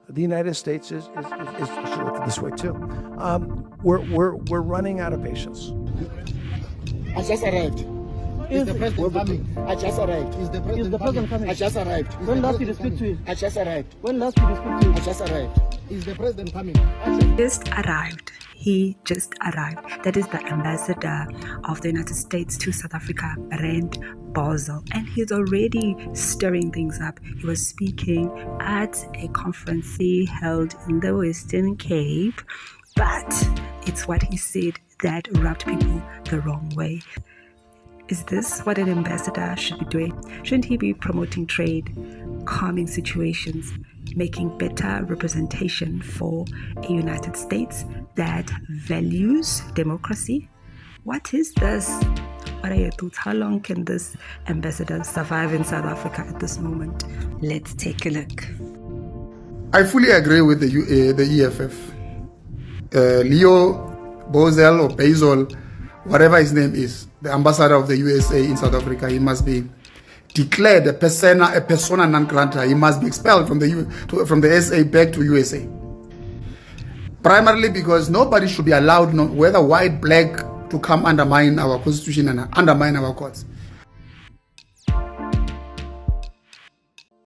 the United States should look at this way too. We're running out of patience. I just arrived. Is the president coming? I just arrived. Is the president coming? I just arrived. When last did you speak to him? I just arrived. When last did you speak to him? I just arrived. Is the president coming? Just arrived. He just arrived. That is the ambassador of the United States to South Africa, Brent Bosel, and he's already stirring things up. He was speaking at a conference he held in the Western Cape, but it's what he said that rubbed people the wrong way. Is this what an ambassador should be doing? Shouldn't he be promoting trade, calming situations, making better representation for a United States that values democracy? What is this? What are your thoughts? How long can this ambassador survive in South Africa at this moment? Let's take a look. I fully agree with the EFF. Leo Bosel or Basil, whatever his name is, the ambassador of the USA in South Africa, he must be declared a persona non grata. He must be expelled from the SA back to USA. Primarily because nobody should be allowed, whether white, black, to come undermine our constitution and undermine our courts.